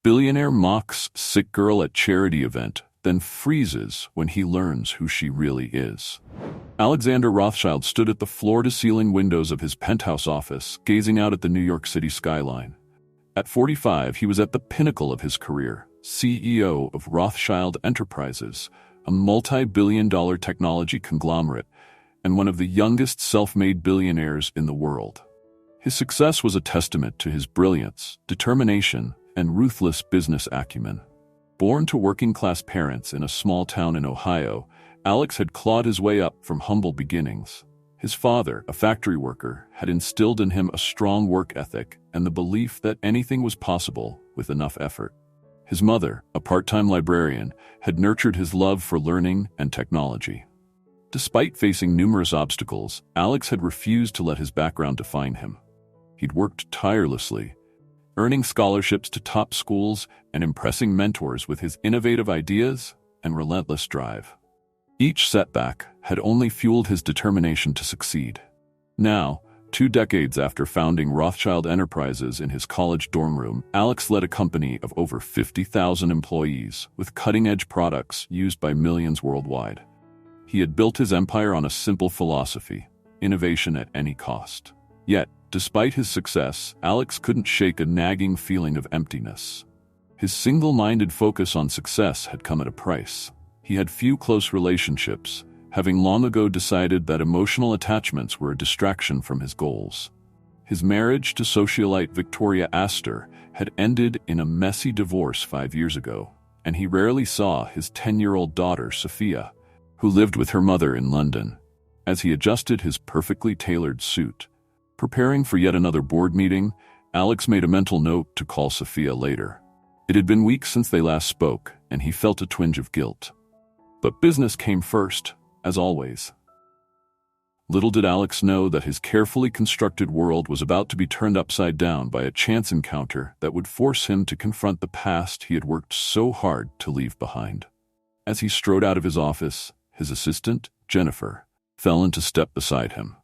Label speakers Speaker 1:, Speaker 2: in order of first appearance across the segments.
Speaker 1: Billionaire mocks sick girl at charity event, then freezes when he learns who she really is. Alexander Rothschild stood at the floor-to-ceiling windows of his penthouse office, gazing out at the New York City skyline. At 45, he was at the pinnacle of his career, CEO of Rothschild Enterprises, a multi-billion-dollar technology conglomerate, and one of the youngest self-made billionaires in the world. His success was a testament to his brilliance, determination, and ruthless business acumen. Born to working-class parents in a small town in Ohio, Alex had clawed his way up from humble beginnings. His father, a factory worker, had instilled in him a strong work ethic and the belief that anything was possible with enough effort. His mother, a part-time librarian, had nurtured his love for learning and technology. Despite facing numerous obstacles, Alex had refused to let his background define him. He'd worked tirelessly, earning scholarships to top schools and impressing mentors with his innovative ideas and relentless drive. Each setback had only fueled his determination to succeed. Now, 2 decades after founding Rothschild Enterprises in his college dorm room, Alex led a company of over 50,000 employees with cutting-edge products used by millions worldwide. He had built his empire on a simple philosophy: innovation at any cost. Yet, despite his success, Alex couldn't shake a nagging feeling of emptiness. His single-minded focus on success had come at a price. He had few close relationships, having long ago decided that emotional attachments were a distraction from his goals. His marriage to socialite Victoria Astor had ended in a messy divorce 5 years ago, and he rarely saw his 10-year-old daughter, Sophia, who lived with her mother in London. As he adjusted his perfectly tailored suit, preparing for yet another board meeting, Alex made a mental note to call Sophia later. It had been weeks since they last spoke, and he felt a twinge of guilt. But business came first, as always. Little did Alex know that his carefully constructed world was about to be turned upside down by a chance encounter that would force him to confront the past he had worked so hard to leave behind. As he strode out of his office, his assistant, Jennifer, fell into step beside him.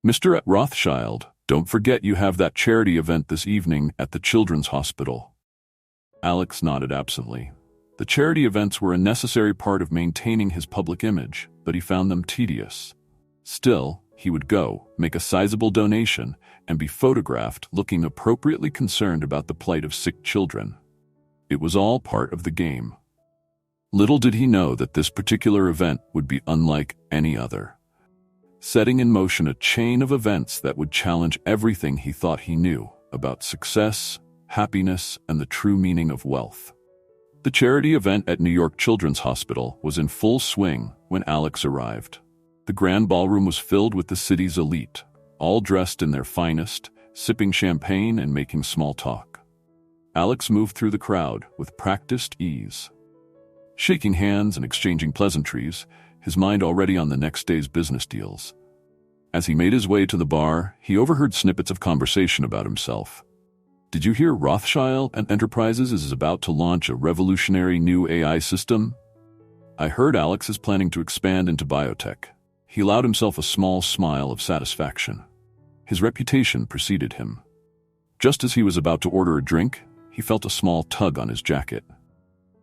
Speaker 1: "Mr. Rothschild, don't forget you have that charity event this evening at the Children's Hospital." Alex nodded absently. The charity events were a necessary part of maintaining his public image, but he found them tedious. Still, he would go, make a sizable donation, and be photographed looking appropriately concerned about the plight of sick children. It was all part of the game. Little did he know that this particular event would be unlike any other, setting in motion a chain of events that would challenge everything he thought he knew about success, happiness, and the true meaning of wealth. The charity event at New York Children's Hospital was in full swing when Alex arrived. The grand ballroom was filled with the city's elite, all dressed in their finest, sipping champagne and making small talk. Alex moved through the crowd with practiced ease, shaking hands and exchanging pleasantries, his mind already on the next day's business deals. As he made his way to the bar, he overheard snippets of conversation about himself. "Did you hear Rothschild Enterprises is about to launch a revolutionary new AI system? I heard Alex is planning to expand into biotech." He allowed himself a small smile of satisfaction. His reputation preceded him. Just as he was about to order a drink, he felt a small tug on his jacket.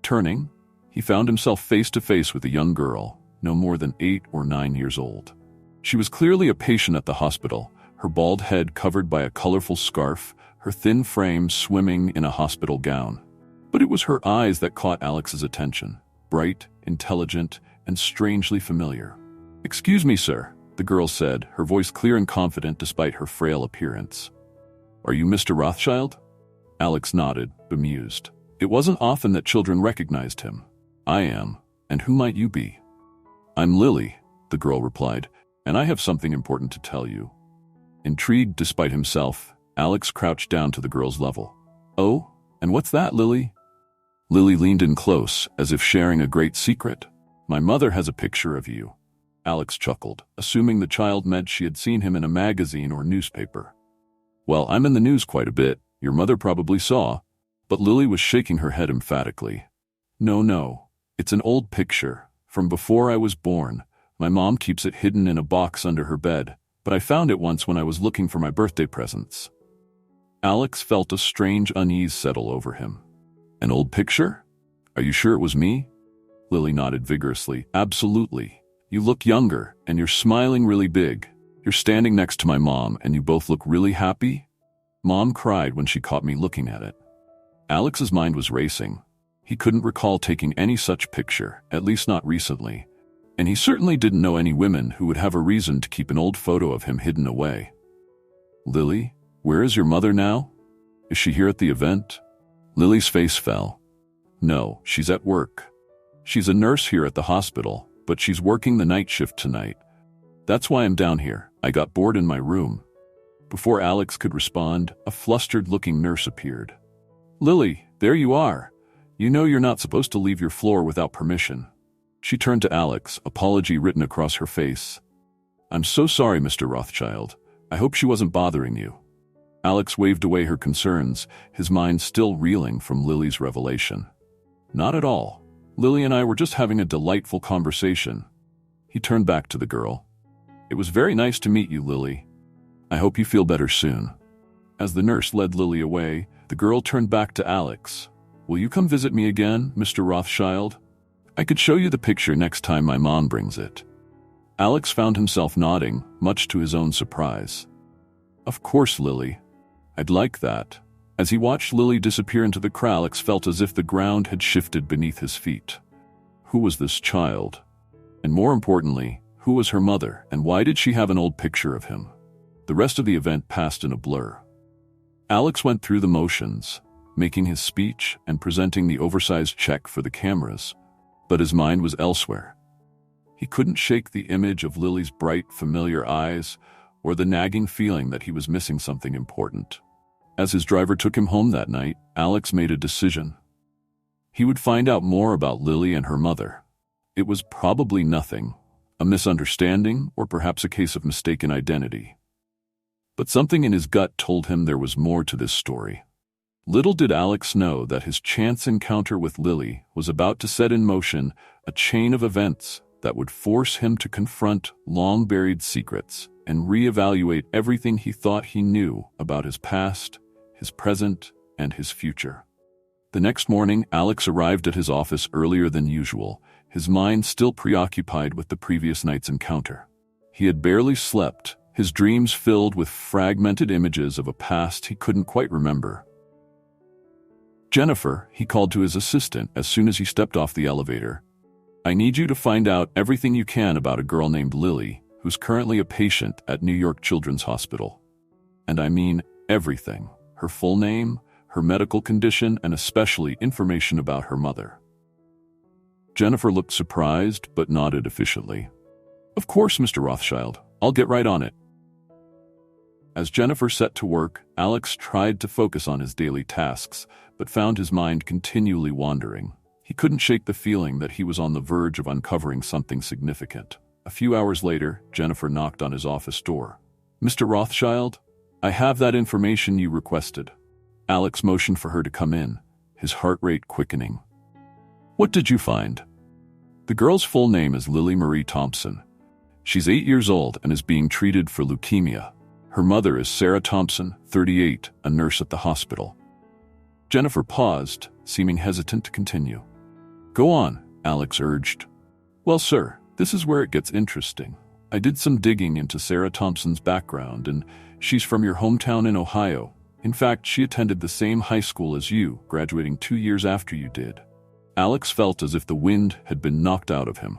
Speaker 1: Turning, he found himself face to face with a young girl, no more than 8 or 9 years old. She was clearly a patient at the hospital, her bald head covered by a colorful scarf, her thin frame swimming in a hospital gown. But it was her eyes that caught Alex's attention, bright, intelligent, and strangely familiar. "Excuse me, sir," the girl said, her voice clear and confident despite her frail appearance. "Are you Mr. Rothschild?" Alex nodded, bemused. It wasn't often that children recognized him. "I am, and who might you be?" "I'm Lily," the girl replied, "and I have something important to tell you." Intrigued despite himself, Alex crouched down to the girl's level. "Oh, and what's that, Lily?" Lily leaned in close, as if sharing a great secret. "My mother has a picture of you." Alex chuckled, assuming the child meant she had seen him in a magazine or newspaper. "Well, I'm in the news quite a bit. Your mother probably saw." But Lily was shaking her head emphatically. No, it's an old picture, from before I was born. My mom keeps it hidden in a box under her bed, but I found it once when I was looking for my birthday presents." Alex felt a strange unease settle over him. An old picture? Are you sure it was me? Lily nodded vigorously. Absolutely. You look younger, and you're smiling really big. You're standing next to my mom, and you both look really happy? Mom cried when she caught me looking at it. Alex's mind was racing. He couldn't recall taking any such picture, at least not recently. And he certainly didn't know any women who would have a reason to keep an old photo of him hidden away. Lily, where is your mother now? Is she here at the event? Lily's face fell. No, she's at work. She's a nurse here at the hospital, but she's working the night shift tonight. That's why I'm down here. I got bored in my room. Before Alex could respond, a flustered-looking nurse appeared. Lily, there you are. You know you're not supposed to leave your floor without permission. She turned to Alex, apology written across her face. I'm so sorry, Mr. Rothschild. I hope she wasn't bothering you. Alex waved away her concerns, his mind still reeling from Lily's revelation. Not at all. Lily and I were just having a delightful conversation. He turned back to the girl. It was very nice to meet you, Lily. I hope you feel better soon. As the nurse led Lily away, the girl turned back to Alex. Will you come visit me again, Mr. Rothschild? I could show you the picture next time my mom brings it. Alex found himself nodding, much to his own surprise. Of course, Lily. I'd like that. As he watched Lily disappear into the crowd, Alex felt as if the ground had shifted beneath his feet. Who was this child? And more importantly, who was her mother, and why did she have an old picture of him? The rest of the event passed in a blur. Alex went through the motions, making his speech and presenting the oversized check for the cameras, but his mind was elsewhere. He couldn't shake the image of Lily's bright, familiar eyes or the nagging feeling that he was missing something important. As his driver took him home that night, Alex made a decision. He would find out more about Lily and her mother. It was probably nothing, a misunderstanding or perhaps a case of mistaken identity. But something in his gut told him there was more to this story. Little did Alex know that his chance encounter with Lily was about to set in motion a chain of events that would force him to confront long-buried secrets and reevaluate everything he thought he knew about his past, his present, and his future. The next morning, Alex arrived at his office earlier than usual, his mind still preoccupied with the previous night's encounter. He had barely slept, his dreams filled with fragmented images of a past he couldn't quite remember. Jennifer, he called to his assistant as soon as he stepped off the elevator. I need you to find out everything you can about a girl named Lily, who's currently a patient at New York Children's Hospital. And I mean everything. Her full name, her medical condition, and especially information about her mother. Jennifer looked surprised but nodded efficiently. Of course, Mr. Rothschild. I'll get right on it. As Jennifer set to work, Alex tried to focus on his daily tasks, but found his mind continually wandering. He couldn't shake the feeling that he was on the verge of uncovering something significant. A few hours later, Jennifer knocked on his office door. Mr. Rothschild, I have that information you requested. Alex motioned for her to come in, his heart rate quickening. What did you find? The girl's full name is Lily Marie Thompson. She's 8 years old and is being treated for leukemia. Her mother is Sarah Thompson, 38, a nurse at the hospital. Jennifer paused, seeming hesitant to continue. Go on, Alex urged. Well, sir, this is where it gets interesting. I did some digging into Sarah Thompson's background, and she's from your hometown in Ohio. In fact, she attended the same high school as you, graduating 2 years after you did. Alex felt as if the wind had been knocked out of him.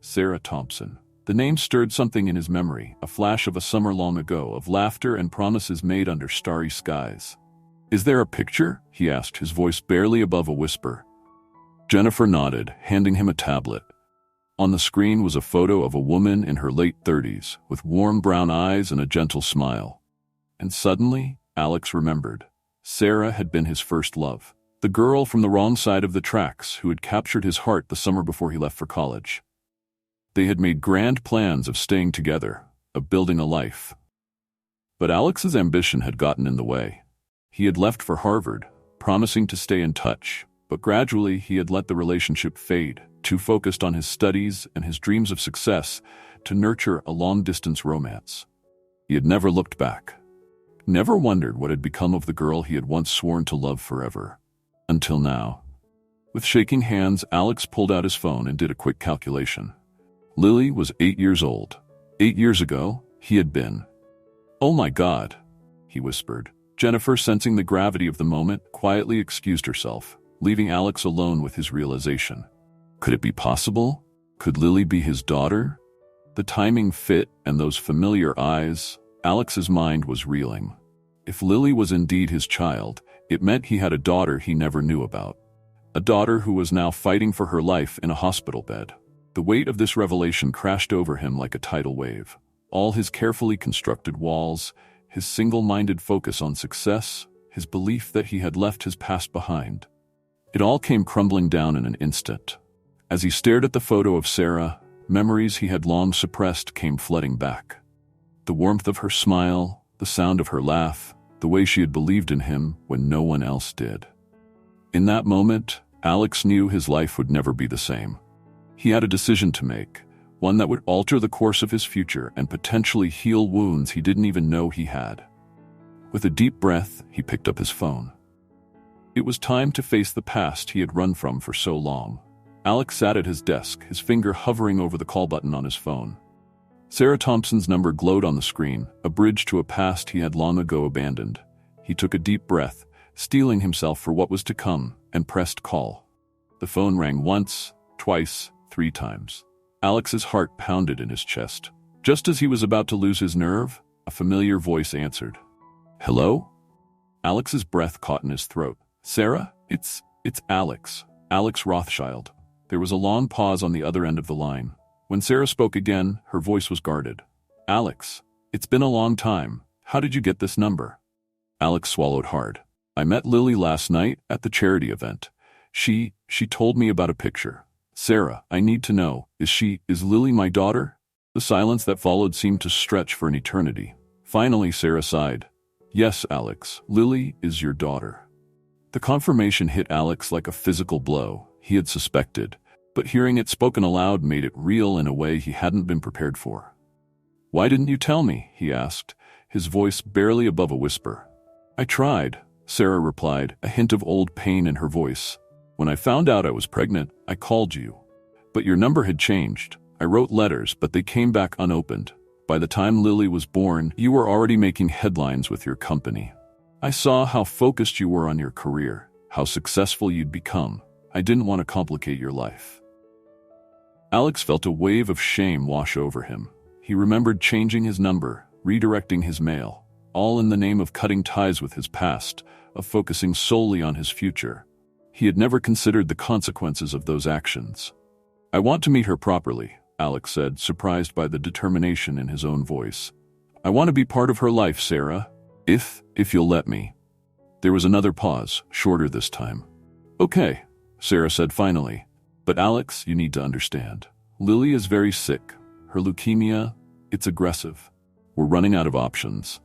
Speaker 1: Sarah Thompson. The name stirred something in his memory, a flash of a summer long ago, of laughter and promises made under starry skies. Is there a picture? He asked, his voice barely above a whisper. Jennifer nodded, handing him a tablet. On the screen was a photo of a woman in her late 30s, with warm brown eyes and a gentle smile. And suddenly, Alex remembered. Sarah had been his first love, the girl from the wrong side of the tracks who had captured his heart the summer before he left for college. They had made grand plans of staying together, of building a life. But Alex's ambition had gotten in the way. He had left for Harvard, promising to stay in touch, but gradually he had let the relationship fade, too focused on his studies and his dreams of success to nurture a long-distance romance. He had never looked back. never wondered what had become of the girl he had once sworn to love forever. Until now. With shaking hands, Alex pulled out his phone and did a quick calculation. Lily was 8 years old. 8 years ago, he had been. "Oh my God," he whispered. Jennifer, sensing the gravity of the moment, quietly excused herself, leaving Alex alone with his realization. Could it be possible? Could Lily be his daughter? The timing fit, and those familiar eyes. Alex's mind was reeling. If Lily was indeed his child, it meant he had a daughter he never knew about. A daughter who was now fighting for her life in a hospital bed. The weight of this revelation crashed over him like a tidal wave. All his carefully constructed walls, his single-minded focus on success, his belief that he had left his past behind. It all came crumbling down in an instant. As he stared at the photo of Sarah, memories he had long suppressed came flooding back. The warmth of her smile, the sound of her laugh, the way she had believed in him when no one else did. In that moment, Alex knew his life would never be the same. He had a decision to make, one that would alter the course of his future and potentially heal wounds he didn't even know he had. With a deep breath, he picked up his phone. It was time to face the past he had run from for so long. Alex sat at his desk, his finger hovering over the call button on his phone. Sarah Thompson's number glowed on the screen, a bridge to a past he had long ago abandoned. He took a deep breath, steeling himself for what was to come, and pressed call. The phone rang once, twice, 3 times. Alex's heart pounded in his chest. Just as he was about to lose his nerve, a familiar voice answered. "Hello?" Alex's breath caught in his throat. "Sarah? It's Alex. Alex Rothschild." There was a long pause on the other end of the line. When Sarah spoke again, her voice was guarded. "Alex, it's been a long time. How did you get this number?" Alex swallowed hard. "I met Lily last night at the charity event. She told me about a picture. Sarah, I need to know, is Lily my daughter?" The silence that followed seemed to stretch for an eternity. Finally, Sarah sighed. "Yes, Alex, Lily is your daughter." The confirmation hit Alex like a physical blow. He had suspected, but hearing it spoken aloud made it real in a way he hadn't been prepared for. "Why didn't you tell me?" he asked, his voice barely above a whisper. "I tried," Sarah replied, a hint of old pain in her voice. "When I found out I was pregnant, I called you. But your number had changed. I wrote letters, but they came back unopened. By the time Lily was born, you were already making headlines with your company. I saw how focused you were on your career, how successful you'd become. I didn't want to complicate your life." Alex felt a wave of shame wash over him. He remembered changing his number, redirecting his mail, all in the name of cutting ties with his past, of focusing solely on his future. He had never considered the consequences of those actions. "I want to meet her properly," Alex said, surprised by the determination in his own voice. "I want to be part of her life, Sarah. If you'll let me." There was another pause, shorter this time. "Okay," Sarah said finally. "But Alex, you need to understand. Lily is very sick. Her leukemia, it's aggressive. We're running out of options."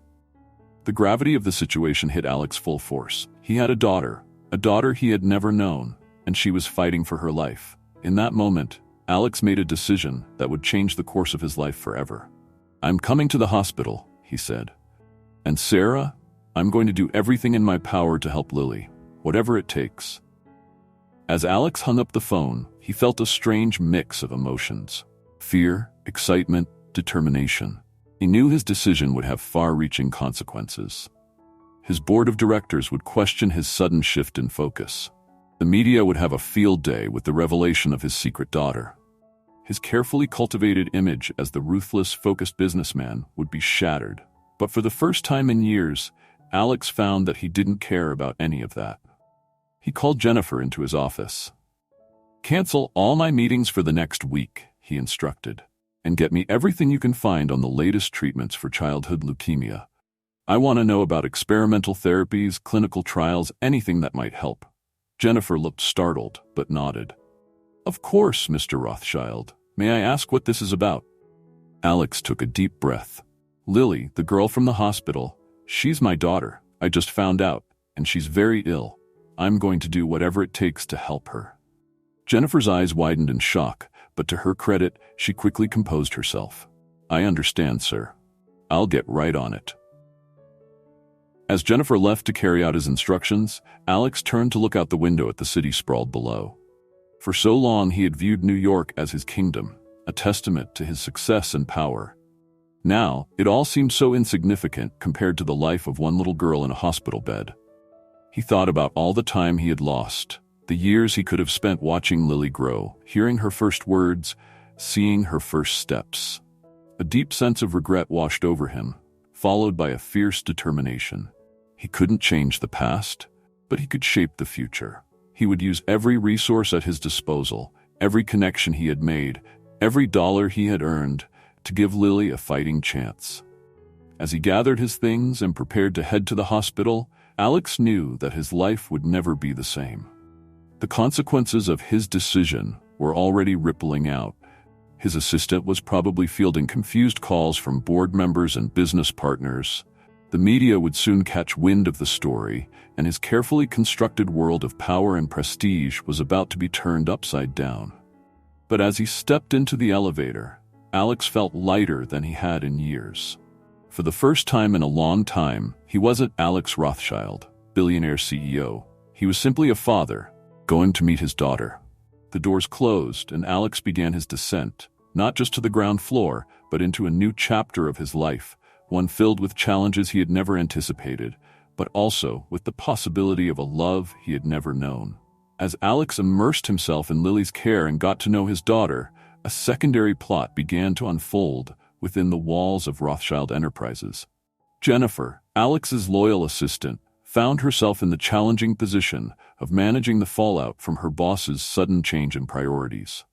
Speaker 1: The gravity of the situation hit Alex full force. He had a daughter he had never known, and she was fighting for her life. In that moment, Alex made a decision that would change the course of his life forever. "I'm coming to the hospital," he said. "And Sarah, I'm going to do everything in my power to help Lily, whatever it takes." As Alex hung up the phone, he felt a strange mix of emotions. Fear, excitement, determination. He knew his decision would have far-reaching consequences. His board of directors would question his sudden shift in focus. The media would have a field day with the revelation of his secret daughter. His carefully cultivated image as the ruthless, focused businessman would be shattered. But for the first time in years, Alex found that he didn't care about any of that. He called Jennifer into his office. "Cancel all my meetings for the next week," he instructed, "and get me everything you can find on the latest treatments for childhood leukemia. I want to know about experimental therapies, clinical trials, anything that might help." Jennifer looked startled, but nodded. "Of course, Mr. Rothschild. May I ask what this is about?" Alex took a deep breath. "Lily, the girl from the hospital, she's my daughter. I just found out, and she's very ill. I'm going to do whatever it takes to help her." Jennifer's eyes widened in shock, but to her credit, she quickly composed herself. "I understand, sir. I'll get right on it." As Jennifer left to carry out his instructions, Alex turned to look out the window at the city sprawled below. For so long he had viewed New York as his kingdom, a testament to his success and power. Now, it all seemed so insignificant compared to the life of one little girl in a hospital bed. He thought about all the time he had lost, the years he could have spent watching Lily grow, hearing her first words, seeing her first steps. A deep sense of regret washed over him, followed by a fierce determination. He couldn't change the past, but he could shape the future. He would use every resource at his disposal, every connection he had made, every dollar he had earned, to give Lily a fighting chance. As he gathered his things and prepared to head to the hospital, Alex knew that his life would never be the same. The consequences of his decision were already rippling out. His assistant was probably fielding confused calls from board members and business partners. The media would soon catch wind of the story, and his carefully constructed world of power and prestige was about to be turned upside down. But as he stepped into the elevator, Alex felt lighter than he had in years. For the first time in a long time, he wasn't Alex Rothschild, billionaire CEO. He was simply a father, going to meet his daughter. The doors closed, and Alex began his descent, not just to the ground floor, but into a new chapter of his life, one filled with challenges he had never anticipated, but also with the possibility of a love he had never known. As Alex immersed himself in Lily's care and got to know his daughter, a secondary plot began to unfold within the walls of Rothschild Enterprises. Jennifer, Alex's loyal assistant, found herself in the challenging position of managing the fallout from her boss's sudden change in priorities.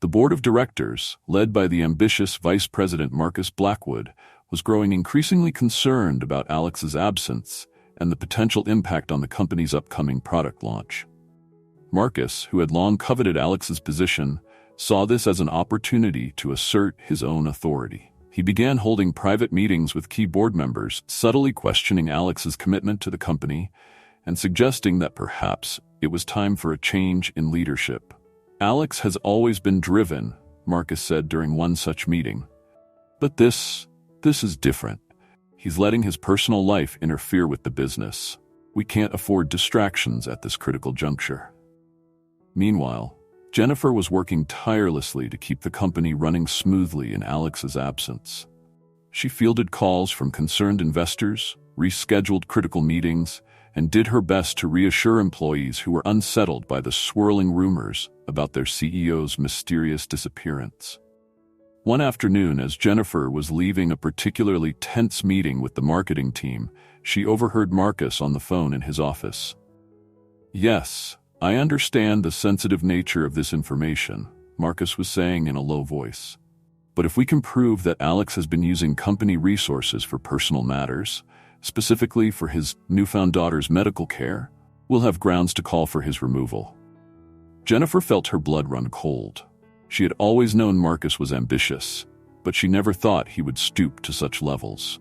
Speaker 1: The board of directors, led by the ambitious Vice President Marcus Blackwood, was growing increasingly concerned about Alex's absence and the potential impact on the company's upcoming product launch. Marcus, who had long coveted Alex's position, saw this as an opportunity to assert his own authority. He began holding private meetings with key board members, subtly questioning Alex's commitment to the company and suggesting that perhaps it was time for a change in leadership. Alex has always been driven, Marcus said during one such meeting. But this is different. He's letting his personal life interfere with the business. We can't afford distractions at this critical juncture. Meanwhile, Jennifer was working tirelessly to keep the company running smoothly in Alex's absence. She fielded calls from concerned investors, rescheduled critical meetings, and did her best to reassure employees who were unsettled by the swirling rumors about their CEO's mysterious disappearance. One afternoon, as Jennifer was leaving a particularly tense meeting with the marketing team, she overheard Marcus on the phone in his office. "Yes, I understand the sensitive nature of this information," Marcus was saying in a low voice. "But if we can prove that Alex has been using company resources for personal matters, specifically for his newfound daughter's medical care, we'll have grounds to call for his removal." Jennifer felt her blood run cold. She had always known Marcus was ambitious, but she never thought he would stoop to such levels.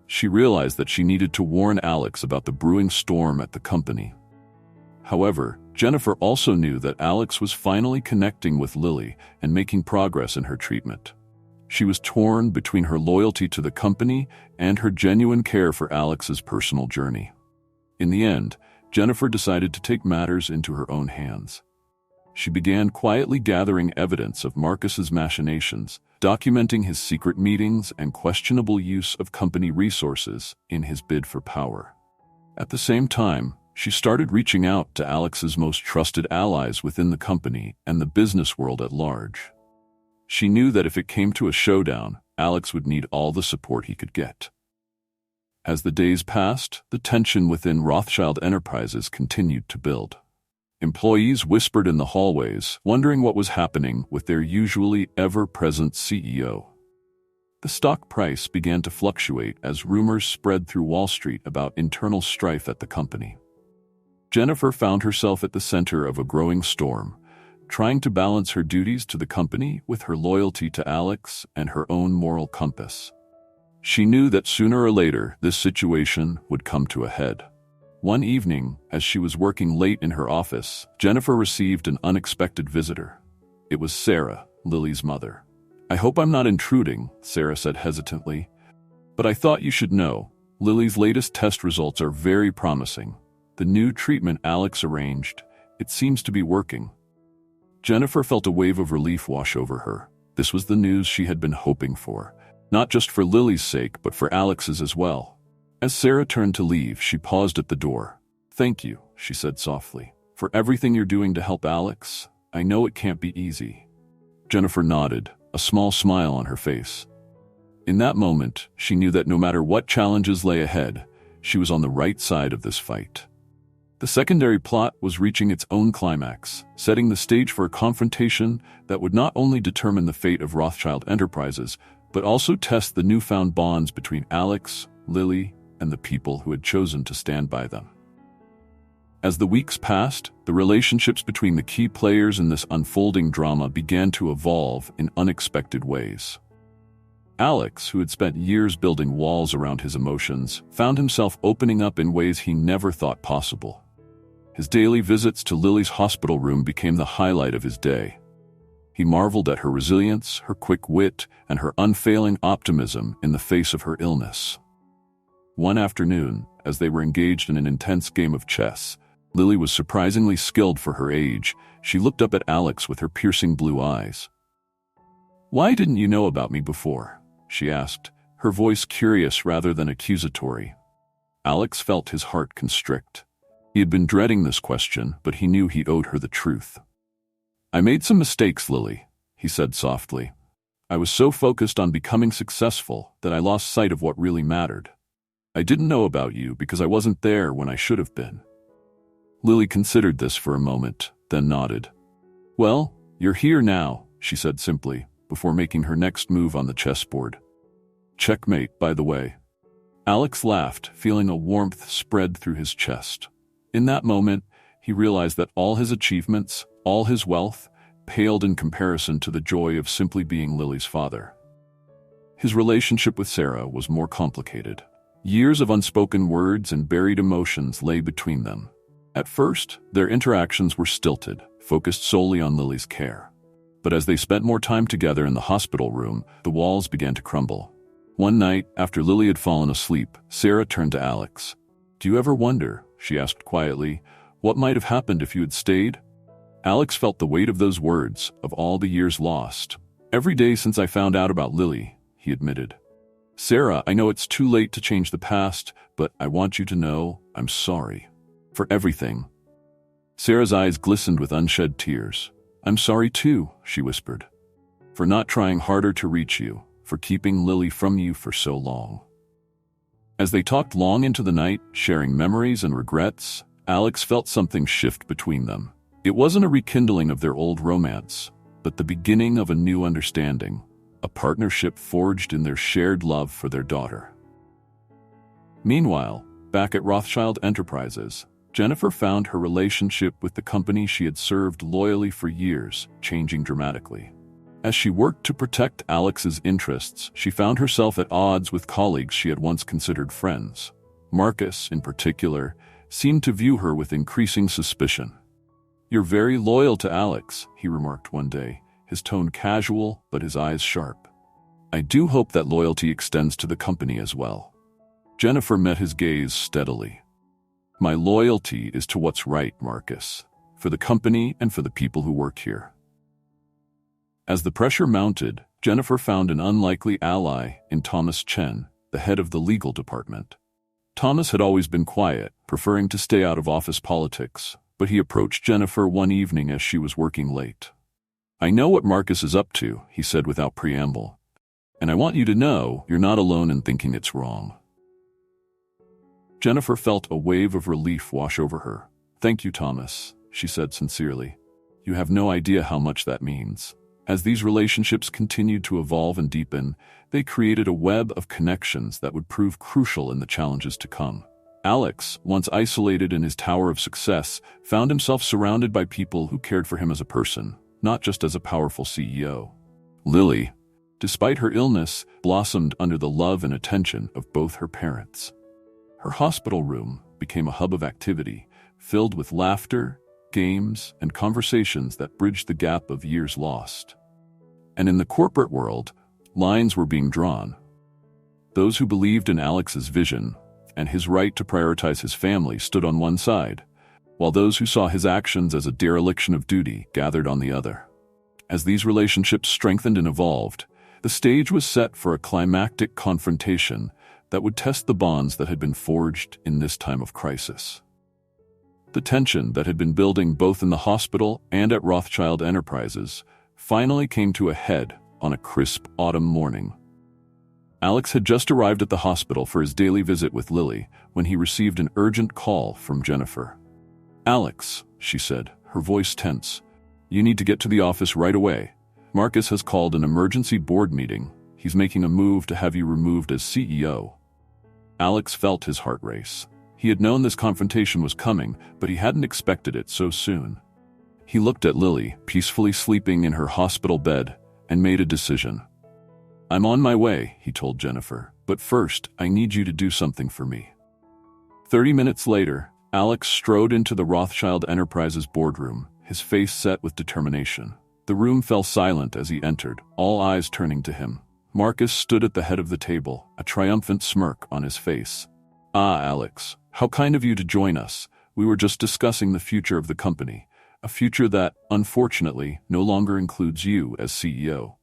Speaker 1: She realized that she needed to warn Alex about the brewing storm at the company. However, Jennifer also knew that Alex was finally connecting with Lily and making progress in her treatment. She was torn between her loyalty to the company and her genuine care for Alex's personal journey. In the end, Jennifer decided to take matters into her own hands. She began quietly gathering evidence of Marcus's machinations, documenting his secret meetings and questionable use of company resources in his bid for power. At the same time, she started reaching out to Alex's most trusted allies within the company and the business world at large. She knew that if it came to a showdown, Alex would need all the support he could get. As the days passed, the tension within Rothschild Enterprises continued to build. Employees whispered in the hallways, wondering what was happening with their usually ever-present CEO. The stock price began to fluctuate as rumors spread through Wall Street about internal strife at the company. Jennifer found herself at the center of a growing storm, trying to balance her duties to the company with her loyalty to Alex and her own moral compass. She knew that sooner or later this situation would come to a head. One evening, as she was working late in her office, Jennifer received an unexpected visitor. It was Sarah, Lily's mother. "I hope I'm not intruding," Sarah said hesitantly, "but I thought you should know. Lily's latest test results are very promising. The new treatment Alex arranged, it seems to be working. Jennifer felt a wave of relief wash over her. This was the news she had been hoping for, not just for Lily's sake, but for Alex's as well. As Sarah turned to leave, she paused at the door. "Thank you," she said softly, "for everything you're doing to help Alex. I know it can't be easy." Jennifer nodded, a small smile on her face. In that moment, she knew that no matter what challenges lay ahead, she was on the right side of this fight. The secondary plot was reaching its own climax, setting the stage for a confrontation that would not only determine the fate of Rothschild Enterprises, but also test the newfound bonds between Alex, Lily, and the people who had chosen to stand by them. As the weeks passed, the relationships between the key players in this unfolding drama began to evolve in unexpected ways. Alex, who had spent years building walls around his emotions, found himself opening up in ways he never thought possible. His daily visits to Lily's hospital room became the highlight of his day. He marveled at her resilience, her quick wit, and her unfailing optimism in the face of her illness. One afternoon, as they were engaged in an intense game of chess, Lily was surprisingly skilled for her age. She looked up at Alex with her piercing blue eyes. "Why didn't you know about me before?" she asked, her voice curious rather than accusatory. Alex felt his heart constrict. He had been dreading this question, but he knew he owed her the truth. "I made some mistakes, Lily," he said softly. "I was so focused on becoming successful that I lost sight of what really mattered. I didn't know about you because I wasn't there when I should have been." Lily considered this for a moment, then nodded. "Well, you're here now," she said simply, before making her next move on the chessboard. "Checkmate, by the way." Alex laughed, feeling a warmth spread through his chest. In that moment, he realized that all his achievements, all his wealth, paled in comparison to the joy of simply being Lily's father. His relationship with Sarah was more complicated. Years of unspoken words and buried emotions lay between them. At first, their interactions were stilted, focused solely on Lily's care. But as they spent more time together in the hospital room, the walls began to crumble. One night, after Lily had fallen asleep, Sarah turned to Alex. "Do you ever wonder," she asked quietly, "what might have happened if you had stayed?" Alex felt the weight of those words, of all the years lost. "Every day since I found out about Lily," he admitted. "Sarah, I know it's too late to change the past, but I want you to know I'm sorry. For everything." Sarah's eyes glistened with unshed tears. "I'm sorry too," she whispered. "For not trying harder to reach you, for keeping Lily from you for so long." As they talked long into the night, sharing memories and regrets, Alex felt something shift between them. It wasn't a rekindling of their old romance, but the beginning of a new understanding, a partnership forged in their shared love for their daughter. Meanwhile, back at Rothschild Enterprises, Jennifer found her relationship with the company she had served loyally for years changing dramatically. As she worked to protect Alex's interests, she found herself at odds with colleagues she had once considered friends. Marcus, in particular, seemed to view her with increasing suspicion. "You're very loyal to Alex," he remarked one day, his tone casual but his eyes sharp. "I do hope that loyalty extends to the company as well." Jennifer met his gaze steadily. "My loyalty is to what's right, Marcus, for the company and for the people who work here." As the pressure mounted, Jennifer found an unlikely ally in Thomas Chen, the head of the legal department. Thomas had always been quiet, preferring to stay out of office politics, but he approached Jennifer one evening as she was working late. "I know what Marcus is up to," he said without preamble, "and I want you to know you're not alone in thinking it's wrong." Jennifer felt a wave of relief wash over her. "Thank you, Thomas," she said sincerely. "You have no idea how much that means." As these relationships continued to evolve and deepen, they created a web of connections that would prove crucial in the challenges to come. Alex, once isolated in his tower of success, found himself surrounded by people who cared for him as a person, not just as a powerful CEO. Lily, despite her illness, blossomed under the love and attention of both her parents. Her hospital room became a hub of activity, filled with laughter, games, and conversations that bridged the gap of years lost. And in the corporate world, lines were being drawn. Those who believed in Alex's vision and his right to prioritize his family stood on one side, while those who saw his actions as a dereliction of duty gathered on the other. As these relationships strengthened and evolved, the stage was set for a climactic confrontation that would test the bonds that had been forged in this time of crisis. The tension that had been building both in the hospital and at Rothschild Enterprises finally came to a head on a crisp autumn morning. Alex had just arrived at the hospital for his daily visit with Lily when he received an urgent call from Jennifer. "Alex," she said, her voice tense, "you need to get to the office right away. Marcus has called an emergency board meeting. He's making a move to have you removed as CEO." Alex felt his heart race. He had known this confrontation was coming, but he hadn't expected it so soon. He looked at Lily, peacefully sleeping in her hospital bed, and made a decision. "I'm on my way," he told Jennifer, "but first, I need you to do something for me." 30 minutes later, Alex strode into the Rothschild Enterprises boardroom, his face set with determination. The room fell silent as he entered, all eyes turning to him. Marcus stood at the head of the table, a triumphant smirk on his face. "Ah, Alex, how kind of you to join us. We were just discussing the future of the company, a future that, unfortunately, no longer includes you as CEO."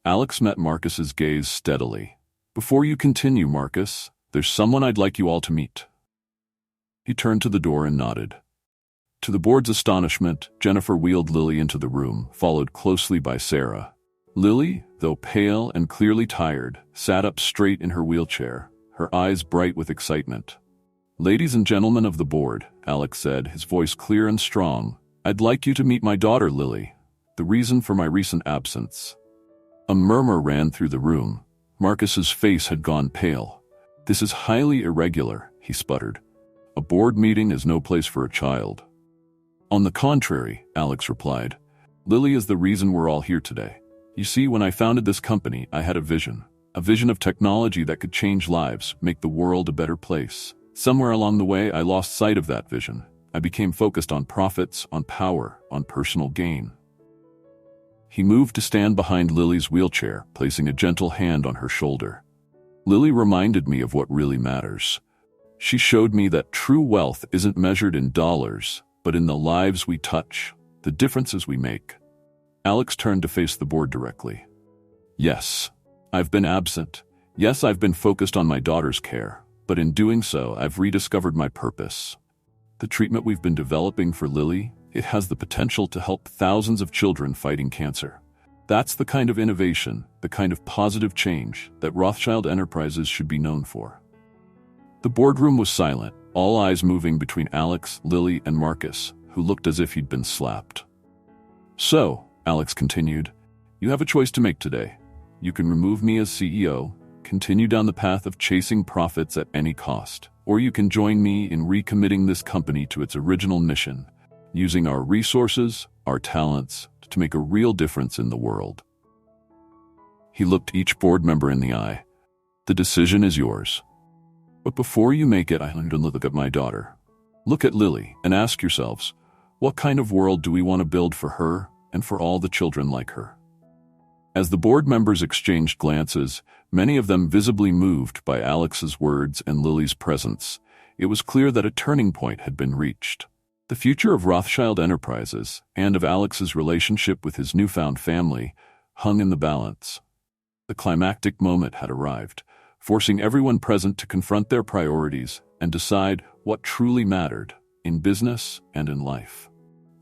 Speaker 1: Alex met Marcus's gaze steadily. "Before you continue, Marcus, there's someone I'd like you all to meet." He turned to the door and nodded. To the board's astonishment, Jennifer wheeled Lily into the room, followed closely by Sarah. Lily, though pale and clearly tired, sat up straight in her wheelchair, her eyes bright with excitement. "Ladies and gentlemen of the board," Alex said, his voice clear and strong, "I'd like you to meet my daughter, Lily, the reason for my recent absence." A murmur ran through the room. Marcus's face had gone pale. "This is highly irregular," he sputtered. "A board meeting is no place for a child." "On the contrary," Alex replied, "Lily is the reason we're all here today. You see, when I founded this company, I had a vision of technology that could change lives, make the world a better place. Somewhere along the way, I lost sight of that vision. I became focused on profits, on power, on personal gain." He moved to stand behind Lily's wheelchair, placing a gentle hand on her shoulder. "Lily reminded me of what really matters. She showed me that true wealth isn't measured in dollars, but in the lives we touch, the differences we make." Alex turned to face the board directly. "Yes, I've been absent. Yes, I've been focused on my daughter's care, but in doing so, I've rediscovered my purpose. The treatment we've been developing for Lily, it has the potential to help thousands of children fighting cancer. That's the kind of innovation, the kind of positive change that Rothschild Enterprises should be known for." The boardroom was silent, all eyes moving between Alex, Lily, and Marcus, who looked as if he'd been slapped. "So," Alex continued, "you have a choice to make today. You can remove me as CEO, continue down the path of chasing profits at any cost, or you can join me in recommitting this company to its original mission, using our resources, our talents, to make a real difference in the world." He looked each board member in the eye. "The decision is yours. But before you make it, I need to look at my daughter. Look at Lily and ask yourselves, what kind of world do we want to build for her and for all the children like her?" As the board members exchanged glances, many of them visibly moved by Alex's words and Lily's presence, it was clear that a turning point had been reached. The future of Rothschild Enterprises and of Alex's relationship with his newfound family hung in the balance. The climactic moment had arrived, forcing everyone present to confront their priorities and decide what truly mattered in business and in life.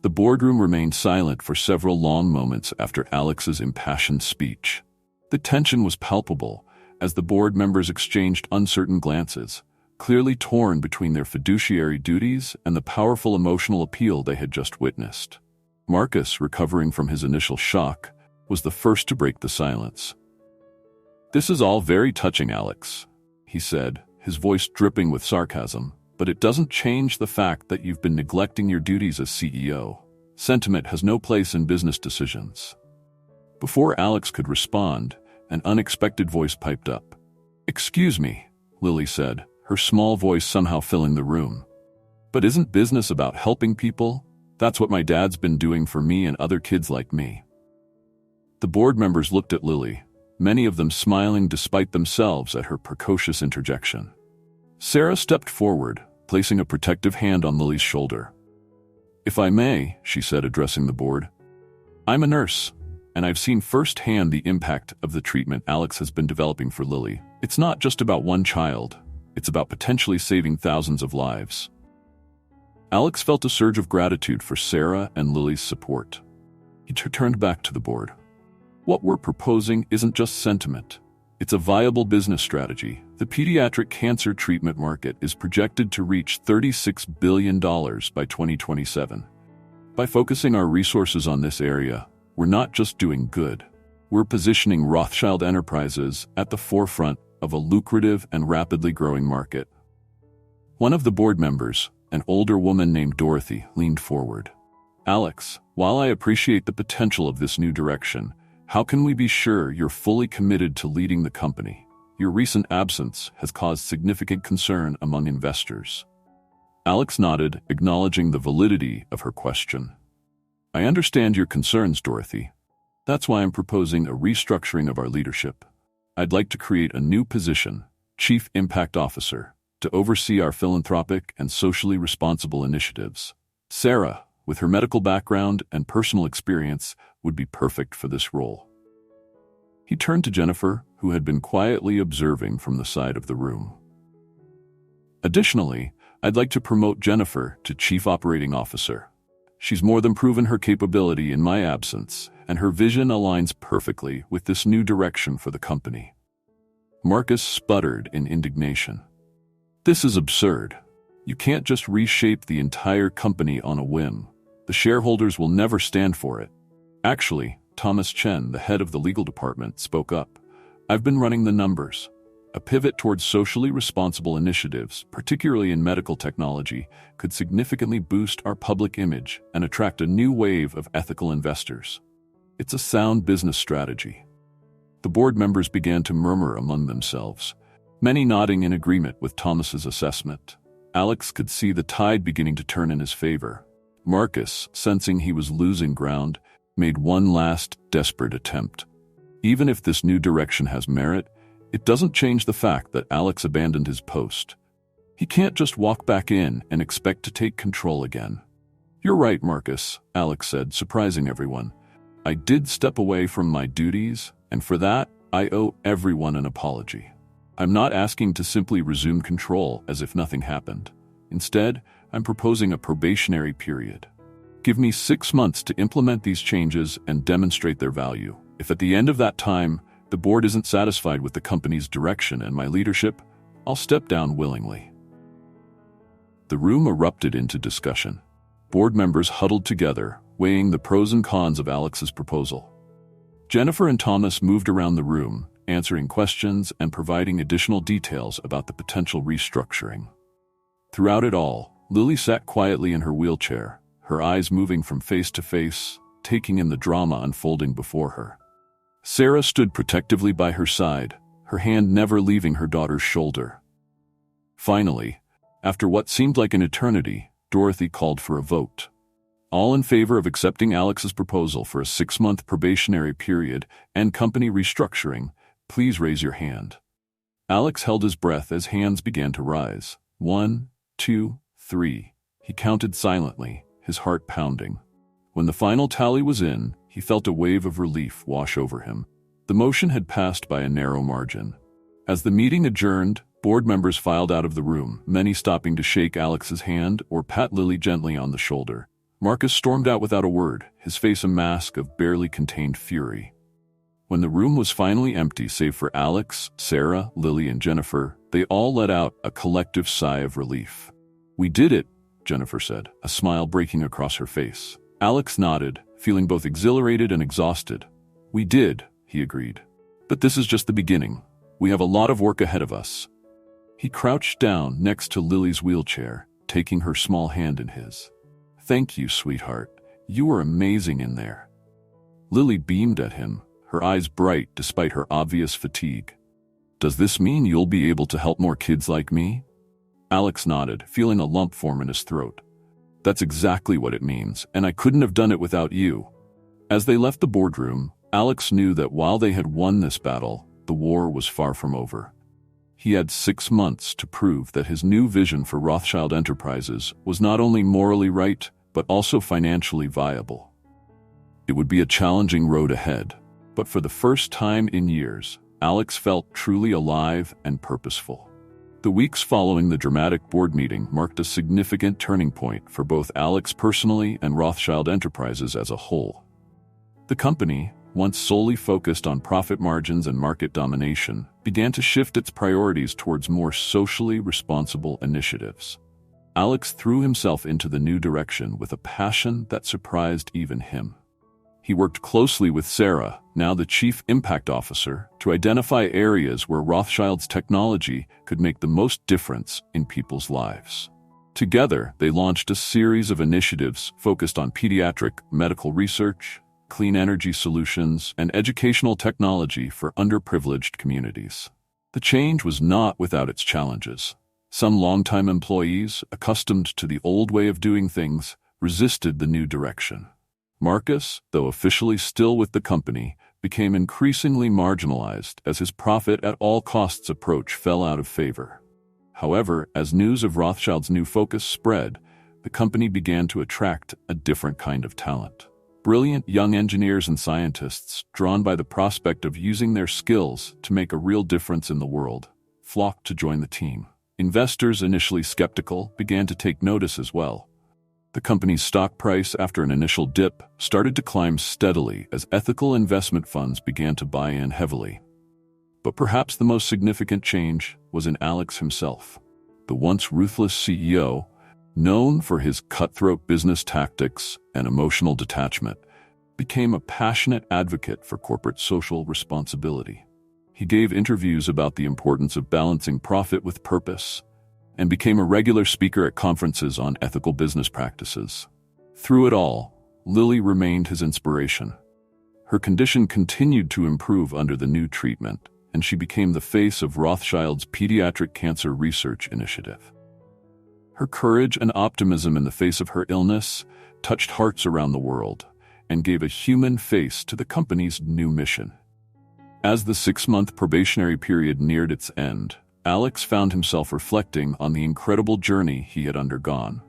Speaker 1: The boardroom remained silent for several long moments after Alex's impassioned speech. The tension was palpable as the board members exchanged uncertain glances, clearly torn between their fiduciary duties and the powerful emotional appeal they had just witnessed. Marcus, recovering from his initial shock, was the first to break the silence. "This is all very touching, Alex," he said, his voice dripping with sarcasm, "but it doesn't change the fact that you've been neglecting your duties as CEO. Sentiment has no place in business decisions." Before Alex could respond, an unexpected voice piped up. "Excuse me," Lily said, her small voice somehow filling the room. "But isn't business about helping people? That's what my dad's been doing for me and other kids like me." The board members looked at Lily, many of them smiling despite themselves at her precocious interjection. Sarah stepped forward, placing a protective hand on Lily's shoulder. "If I may," she said, addressing the board, "I'm a nurse, and I've seen firsthand the impact of the treatment Alex has been developing for Lily. It's not just about one child, it's about potentially saving thousands of lives." Alex felt a surge of gratitude for Sarah and Lily's support. He turned back to the board. "What we're proposing isn't just sentiment. It's a viable business strategy. The pediatric cancer treatment market is projected to reach $36 billion by 2027. By focusing our resources on this area, we're not just doing good. We're positioning Rothschild Enterprises at the forefront of a lucrative and rapidly growing market." One of the board members, an older woman named Dorothy, leaned forward. "Alex, while I appreciate the potential of this new direction, how can we be sure you're fully committed to leading the company? Your recent absence has caused significant concern among investors." Alex nodded, acknowledging the validity of her question. "I understand your concerns, Dorothy. That's why I'm proposing a restructuring of our leadership. I'd like to create a new position, Chief Impact Officer, to oversee our philanthropic and socially responsible initiatives. Sarah, with her medical background and personal experience, would be perfect for this role." He turned to Jennifer, who had been quietly observing from the side of the room. "Additionally, I'd like to promote Jennifer to Chief Operating Officer. She's more than proven her capability in my absence, and her vision aligns perfectly with this new direction for the company." Marcus sputtered in indignation. "This is absurd. You can't just reshape the entire company on a whim. The shareholders will never stand for it." Actually, Thomas Chen, the head of the legal department, spoke up. "I've been running the numbers. A pivot towards socially responsible initiatives, particularly in medical technology, could significantly boost our public image and attract a new wave of ethical investors. It's a sound business strategy." The board members began to murmur among themselves, many nodding in agreement with Thomas's assessment. Alex could see the tide beginning to turn in his favor. Marcus, sensing he was losing ground, made one last desperate attempt. Even if this new direction has merit, it doesn't change the fact that Alex abandoned his post. He can't just walk back in and expect to take control again. "You're right, Marcus," Alex said, surprising everyone. "I did step away from my duties, and for that, I owe everyone an apology. I'm not asking to simply resume control as if nothing happened. Instead, I'm proposing a probationary period. Give me 6 months to implement these changes and demonstrate their value. If at the end of that time, the board isn't satisfied with the company's direction and my leadership, I'll step down willingly." The room erupted into discussion. Board members huddled together, weighing the pros and cons of Alex's proposal. Jennifer and Thomas moved around the room, answering questions and providing additional details about the potential restructuring. Throughout it all, Lily sat quietly in her wheelchair, her eyes moving from face to face, taking in the drama unfolding before her. Sarah stood protectively by her side, her hand never leaving her daughter's shoulder. Finally, after what seemed like an eternity, Dorothy called for a vote. "All in favor of accepting Alex's proposal for a 6-month probationary period and company restructuring, please raise your hand." Alex held his breath as hands began to rise. 1, 2, 3. He counted silently, his heart pounding. When the final tally was in, he felt a wave of relief wash over him. The motion had passed by a narrow margin. As the meeting adjourned, board members filed out of the room, many stopping to shake Alex's hand or pat Lily gently on the shoulder. Marcus stormed out without a word, his face a mask of barely contained fury. When the room was finally empty save for Alex, Sarah, Lily, and Jennifer, they all let out a collective sigh of relief. "We did it," Jennifer said, a smile breaking across her face. Alex nodded, feeling both exhilarated and exhausted. "We did," he agreed. "But this is just the beginning. We have a lot of work ahead of us." He crouched down next to Lily's wheelchair, taking her small hand in his. "Thank you, sweetheart. You were amazing in there." Lily beamed at him, her eyes bright despite her obvious fatigue. "Does this mean you'll be able to help more kids like me?" Alex nodded, feeling a lump form in his throat. "That's exactly what it means, and I couldn't have done it without you." As they left the boardroom, Alex knew that while they had won this battle, the war was far from over. He had 6 months to prove that his new vision for Rothschild Enterprises was not only morally right, but also financially viable. It would be a challenging road ahead, but for the first time in years, Alex felt truly alive and purposeful. The weeks following the dramatic board meeting marked a significant turning point for both Alex personally and Rothschild Enterprises as a whole. The company, once solely focused on profit margins and market domination, began to shift its priorities towards more socially responsible initiatives. Alex threw himself into the new direction with a passion that surprised even him. He worked closely with Sarah, now the Chief Impact Officer, to identify areas where Rothschild's technology could make the most difference in people's lives. Together, they launched a series of initiatives focused on pediatric medical research, clean energy solutions, and educational technology for underprivileged communities. The change was not without its challenges. Some longtime employees, accustomed to the old way of doing things, resisted the new direction. Marcus, though officially still with the company, became increasingly marginalized as his profit at all costs approach fell out of favor. However, as news of Rothschild's new focus spread, the company began to attract a different kind of talent. Brilliant young engineers and scientists, drawn by the prospect of using their skills to make a real difference in the world, flocked to join the team. Investors, initially skeptical, began to take notice as well. The company's stock price, after an initial dip, started to climb steadily as ethical investment funds began to buy in heavily. But perhaps the most significant change was in Alex himself. The once ruthless CEO, known for his cutthroat business tactics and emotional detachment, became a passionate advocate for corporate social responsibility. He gave interviews about the importance of balancing profit with purpose, and became a regular speaker at conferences on ethical business practices. Through it all, Lily remained his inspiration. Her condition continued to improve under the new treatment, and she became the face of Rothschild's Pediatric Cancer Research Initiative. Her courage and optimism in the face of her illness touched hearts around the world and gave a human face to the company's new mission. As the 6-month probationary period neared its end, Alex found himself reflecting on the incredible journey he had undergone.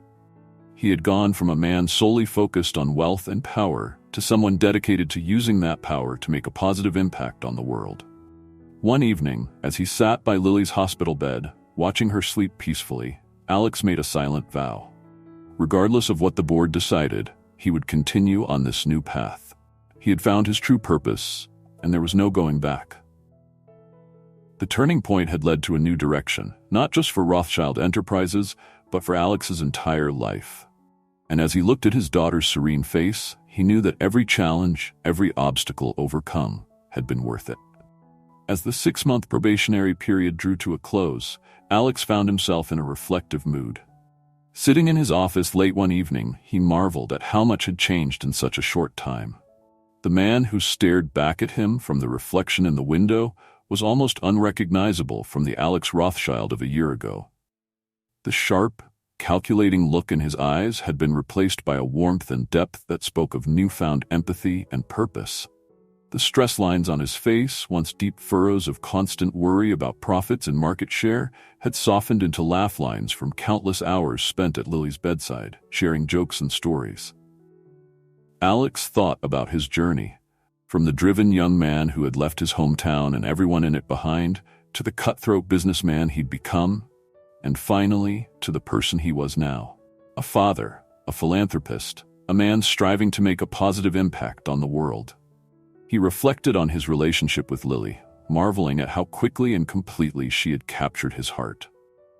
Speaker 1: He had gone from a man solely focused on wealth and power to someone dedicated to using that power to make a positive impact on the world. One evening, as he sat by Lily's hospital bed, watching her sleep peacefully, Alex made a silent vow. Regardless of what the board decided, he would continue on this new path. He had found his true purpose, and there was no going back. The turning point had led to a new direction, not just for Rothschild Enterprises, but for Alex's entire life. And as he looked at his daughter's serene face, he knew that every challenge, every obstacle overcome, had been worth it. As the 6-month probationary period drew to a close, Alex found himself in a reflective mood. Sitting in his office late one evening, he marveled at how much had changed in such a short time. The man who stared back at him from the reflection in the window was almost unrecognizable from the Alex Rothschild of a year ago. The sharp, calculating look in his eyes had been replaced by a warmth and depth that spoke of newfound empathy and purpose. The stress lines on his face, once deep furrows of constant worry about profits and market share, had softened into laugh lines from countless hours spent at Lily's bedside, sharing jokes and stories. Alex thought about his journey, from the driven young man who had left his hometown and everyone in it behind, to the cutthroat businessman he'd become, and finally to the person he was now. A father, a philanthropist, a man striving to make a positive impact on the world. He reflected on his relationship with Lily, marveling at how quickly and completely she had captured his heart.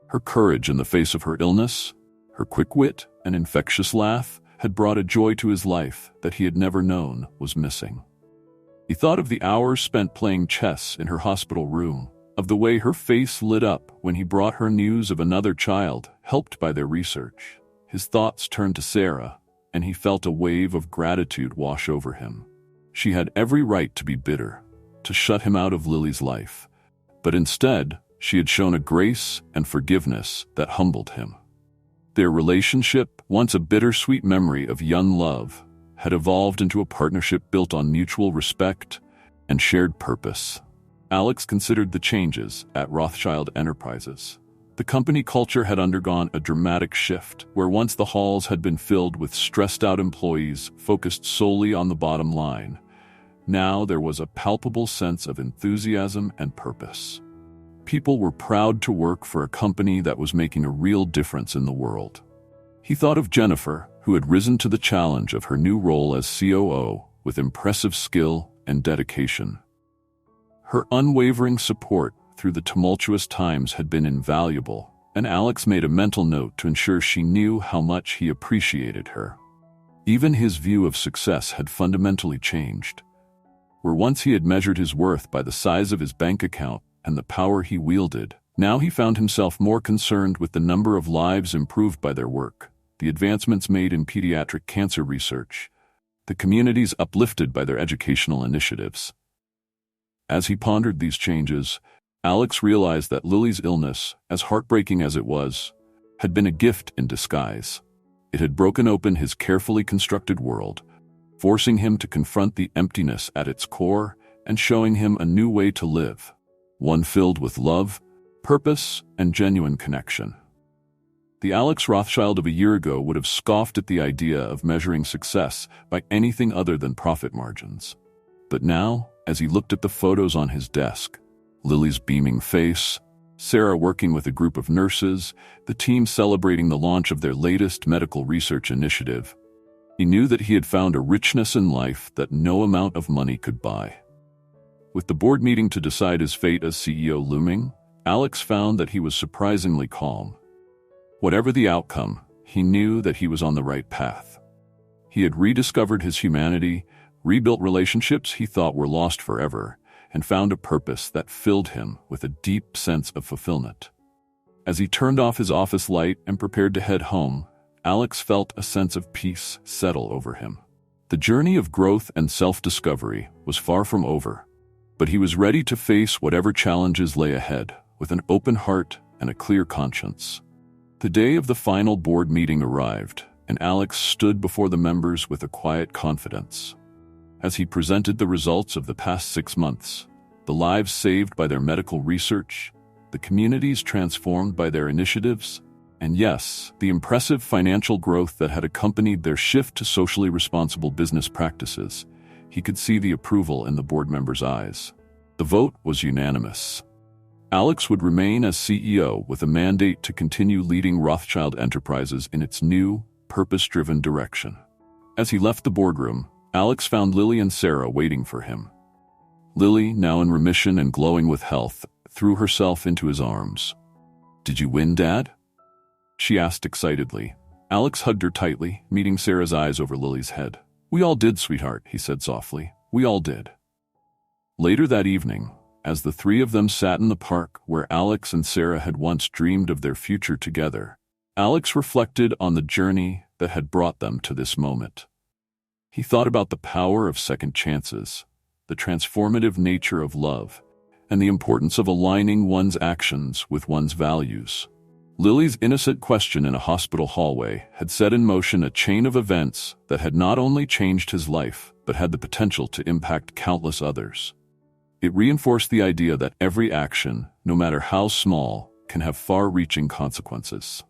Speaker 1: Her courage in the face of her illness, her quick wit and infectious laugh had brought a joy to his life that he had never known was missing. He thought of the hours spent playing chess in her hospital room, of the way her face lit up when he brought her news of another child helped by their research. His thoughts turned to Sarah, and he felt a wave of gratitude wash over him. She had every right to be bitter, to shut him out of Lily's life, but instead, she had shown a grace and forgiveness that humbled him. Their relationship, once a bittersweet memory of young love, had evolved into a partnership built on mutual respect and shared purpose. Alex considered the changes at Rothschild Enterprises. The company culture had undergone a dramatic shift, where once the halls had been filled with stressed-out employees focused solely on the bottom line. Now there was a palpable sense of enthusiasm and purpose. People were proud to work for a company that was making a real difference in the world. He thought of Jennifer, who had risen to the challenge of her new role as COO with impressive skill and dedication. Her unwavering support through the tumultuous times had been invaluable, and Alex made a mental note to ensure she knew how much he appreciated her. Even his view of success had fundamentally changed. Where once he had measured his worth by the size of his bank account and the power he wielded, now he found himself more concerned with the number of lives improved by their work, the advancements made in pediatric cancer research, the communities uplifted by their educational initiatives. As he pondered these changes, Alex realized that Lily's illness, as heartbreaking as it was, had been a gift in disguise. It had broken open his carefully constructed world, forcing him to confront the emptiness at its core and showing him a new way to live, one filled with love, purpose, and genuine connection. The Alex Rothschild of a year ago would have scoffed at the idea of measuring success by anything other than profit margins. But now, as he looked at the photos on his desk, Lily's beaming face, Sarah working with a group of nurses, the team celebrating the launch of their latest medical research initiative, he knew that he had found a richness in life that no amount of money could buy. With the board meeting to decide his fate as CEO looming, Alex found that he was surprisingly calm. Whatever the outcome, he knew that he was on the right path. He had rediscovered his humanity, rebuilt relationships he thought were lost forever, and found a purpose that filled him with a deep sense of fulfillment. As he turned off his office light and prepared to head home, Alex felt a sense of peace settle over him. The journey of growth and self-discovery was far from over, but he was ready to face whatever challenges lay ahead with an open heart and a clear conscience. The day of the final board meeting arrived, and Alex stood before the members with a quiet confidence. As he presented the results of the past 6 months, the lives saved by their medical research, the communities transformed by their initiatives, and yes, the impressive financial growth that had accompanied their shift to socially responsible business practices, he could see the approval in the board members' eyes. The vote was unanimous. Alex would remain as CEO with a mandate to continue leading Rothschild Enterprises in its new, purpose-driven direction. As he left the boardroom, Alex found Lily and Sarah waiting for him. Lily, now in remission and glowing with health, threw herself into his arms. "Did you win, Dad?" she asked excitedly. Alex hugged her tightly, meeting Sarah's eyes over Lily's head. "We all did, sweetheart," he said softly. "We all did." Later that evening, as the three of them sat in the park where Alex and Sarah had once dreamed of their future together, Alex reflected on the journey that had brought them to this moment. He thought about the power of second chances, the transformative nature of love, and the importance of aligning one's actions with one's values. Lily's innocent question in a hospital hallway had set in motion a chain of events that had not only changed his life, but had the potential to impact countless others. It reinforced the idea that every action, no matter how small, can have far-reaching consequences.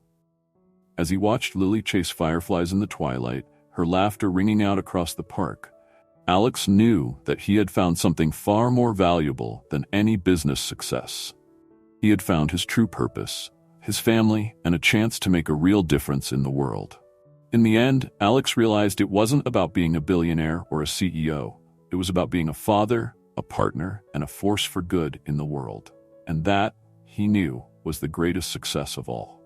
Speaker 1: As he watched Lily chase fireflies in the twilight, her laughter ringing out across the park, Alex knew that he had found something far more valuable than any business success. He had found his true purpose, his family, and a chance to make a real difference in the world. In the end, Alex realized it wasn't about being a billionaire or a CEO. It was about being a father, a partner, and a force for good in the world. And that, he knew, was the greatest success of all.